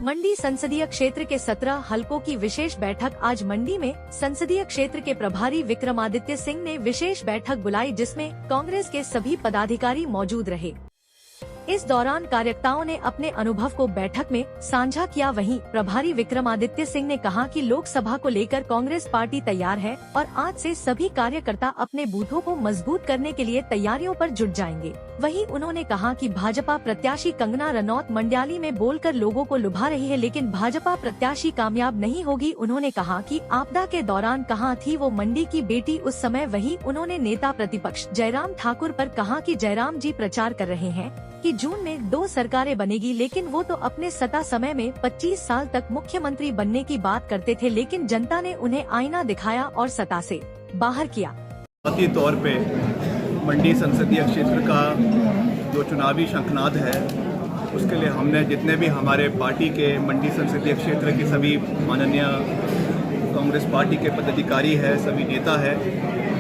मंडी संसदीय क्षेत्र के 17 हलकों की विशेष बैठक आज मंडी में संसदीय क्षेत्र के प्रभारी विक्रमादित्य सिंह ने विशेष बैठक बुलाई, जिसमें कांग्रेस के सभी पदाधिकारी मौजूद रहे। इस दौरान कार्यकर्ताओं ने अपने अनुभव को बैठक में साझा किया। वहीं प्रभारी विक्रमादित्य सिंह ने कहा कि लोकसभा को लेकर कांग्रेस पार्टी तैयार है और आज से सभी कार्यकर्ता अपने बूथों को मजबूत करने के लिए तैयारियों पर जुट जाएंगे। वहीं उन्होंने कहा कि भाजपा प्रत्याशी कंगना रनौत मंड्याली में बोलकर लोगों को लुभा रही है, लेकिन भाजपा प्रत्याशी कामयाब नहीं होगी। उन्होंने कहा कि आपदा के दौरान कहां थी वो मंडी की बेटी उस समय। वहीं उन्होंने नेता प्रतिपक्ष जयराम ठाकुर पर कहा कि जयराम जी प्रचार कर रहे हैं कि जून में 2 सरकारें बनेगी, लेकिन वो तो अपने सत्ता समय में 25 साल तक मुख्यमंत्री बनने की बात करते थे, लेकिन जनता ने उन्हें आईना दिखाया और सत्ता से बाहर किया। शुरुआती तौर पे मंडी संसदीय क्षेत्र का जो चुनावी शंखनाद है, उसके लिए हमने जितने भी हमारे पार्टी के मंडी संसदीय क्षेत्र के सभी माननीय कांग्रेस पार्टी के पदाधिकारी है, सभी नेता है,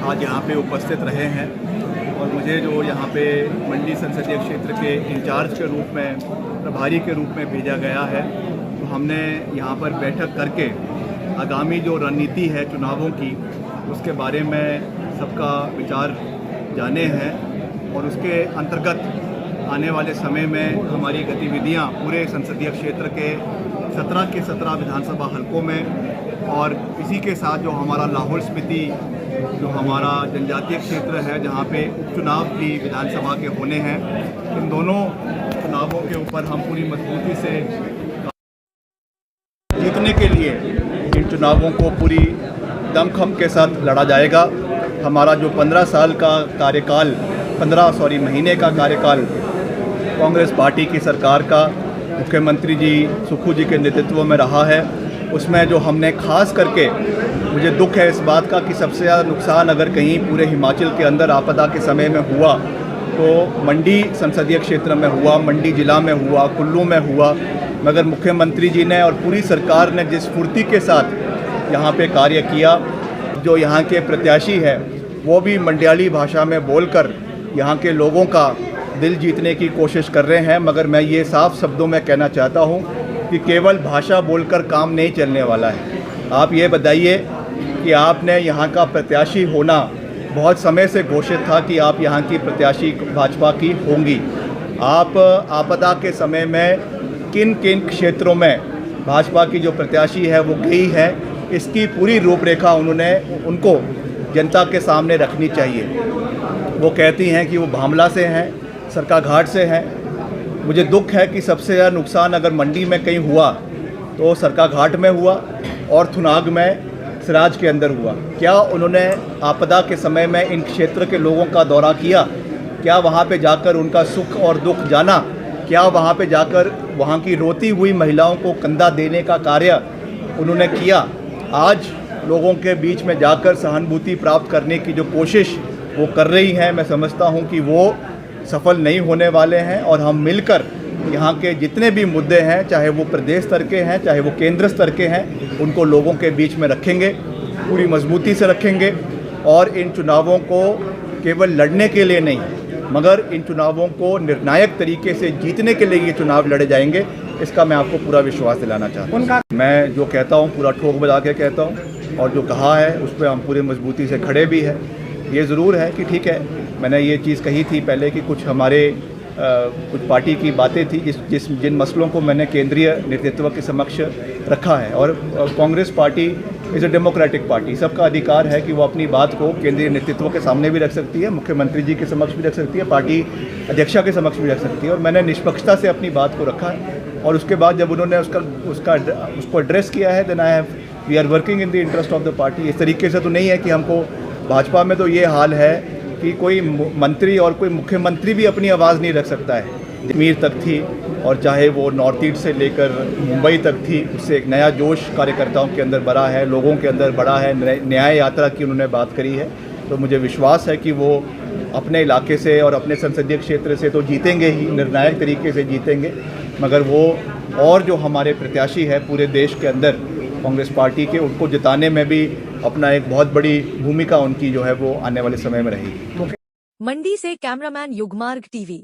आज यहाँ पे उपस्थित रहे हैं। और मुझे जो यहाँ पे मंडी संसदीय क्षेत्र के इंचार्ज के रूप में, प्रभारी के रूप में भेजा गया है, तो हमने यहाँ पर बैठक करके आगामी जो रणनीति है चुनावों की, उसके बारे में सबका विचार जाने हैं और उसके अंतर्गत आने वाले समय में हमारी गतिविधियाँ पूरे संसदीय क्षेत्र के 17 के 17 विधानसभा हलकों में, और इसी के साथ जो हमारा लाहौल स्पीति जो हमारा जनजातीय क्षेत्र है, जहाँ पे उपचुनाव भी विधानसभा के होने हैं, इन दोनों चुनावों के ऊपर हम पूरी मजबूती से जीतने के लिए इन चुनावों को पूरी दमखम के साथ लड़ा जाएगा। हमारा जो 15 साल का कार्यकाल, 15 महीने का कार्यकाल कांग्रेस पार्टी की सरकार का मुख्यमंत्री जी सुक्खू जी के नेतृत्व में रहा है, उसमें जो हमने खास करके, मुझे दुख है इस बात का कि सबसे ज़्यादा नुकसान अगर कहीं पूरे हिमाचल के अंदर आपदा के समय में हुआ तो मंडी संसदीय क्षेत्र में हुआ, मंडी ज़िला में हुआ, कुल्लू में हुआ। मगर मुख्यमंत्री जी ने और पूरी सरकार ने जिस फुर्ती के साथ यहाँ पे कार्य किया, जो यहाँ के प्रत्याशी है वो भी मंड्याली भाषा में बोलकर यहाँ के लोगों का दिल जीतने की कोशिश कर रहे हैं। मगर मैं ये साफ शब्दों में कहना चाहता हूँ कि केवल भाषा बोलकर काम नहीं चलने वाला है। आप ये बताइए कि आपने यहाँ का प्रत्याशी होना बहुत समय से घोषित था कि आप यहाँ की प्रत्याशी भाजपा की होंगी। आप आपदा के समय में किन किन क्षेत्रों में भाजपा की जो प्रत्याशी है वो गई है, इसकी पूरी रूपरेखा उनको जनता के सामने रखनी चाहिए। वो कहती हैं कि वो भामला से हैं, सरकाघाट से हैं। मुझे दुख है कि सबसे ज़्यादा नुकसान अगर मंडी में कहीं हुआ तो सरकाघाट में हुआ और थुनाग में सिराज के अंदर हुआ। क्या उन्होंने आपदा के समय में इन क्षेत्र के लोगों का दौरा किया? क्या वहाँ पे जाकर उनका सुख और दुख जाना? क्या वहाँ पे जाकर वहाँ की रोती हुई महिलाओं को कंधा देने का कार्य उन्होंने किया? आज लोगों के बीच में जाकर सहानुभूति प्राप्त करने की जो कोशिश वो कर रही हैं, मैं समझता हूँ कि वो सफल नहीं होने वाले हैं। और हम मिलकर यहाँ के जितने भी मुद्दे हैं, चाहे वो प्रदेश स्तर के हैं, चाहे वो केंद्र स्तर के हैं, उनको लोगों के बीच में रखेंगे, पूरी मजबूती से रखेंगे। और इन चुनावों को केवल लड़ने के लिए नहीं, मगर इन चुनावों को निर्णायक तरीके से जीतने के लिए ये चुनाव लड़े जाएंगे, इसका मैं आपको पूरा विश्वास दिलाना चाहता हूँ। मैं जो कहता हूँ पूरा ठोक बजा के कहता हूँ, और जो कहा है उस पर हम पूरी मजबूती से खड़े भी हैं। ये ज़रूर है कि ठीक है, मैंने ये चीज़ कही थी पहले कि कुछ हमारे कुछ पार्टी की बातें थी जिन मसलों को मैंने केंद्रीय नेतृत्व के समक्ष रखा है। और Congress party is a democratic party, सबका अधिकार है कि वो अपनी बात को केंद्रीय नेतृत्व के सामने भी रख सकती है, मुख्यमंत्री जी के समक्ष भी रख सकती है, पार्टी अध्यक्षा के समक्ष भी रख सकती है। और मैंने निष्पक्षता से अपनी बात को रखा है। और उसके बाद जब उन्होंने उसको एड्रेस किया है, then we are working in the interest of the party. इस तरीके से तो नहीं है कि हमको, भाजपा में तो ये हाल है कि कोई मंत्री और कोई मुख्यमंत्री भी अपनी आवाज़ नहीं रख सकता है। कश्मीर तक थी, और चाहे वो नॉर्थ ईस्ट से लेकर मुंबई तक थी, उससे एक नया जोश कार्यकर्ताओं के अंदर बढ़ा है, लोगों के अंदर बढ़ा है। न्याय यात्रा की उन्होंने बात करी है, तो मुझे विश्वास है कि वो अपने इलाके से और अपने संसदीय क्षेत्र से तो जीतेंगे ही, निर्णायक तरीके से जीतेंगे। मगर वो और जो हमारे प्रत्याशी है पूरे देश के अंदर कांग्रेस पार्टी के, उनको जिताने में भी अपना एक बहुत बड़ी भूमिका उनकी जो है वो आने वाले समय में रहेगी। मंडी से कैमरामैन युगमार्ग टीवी।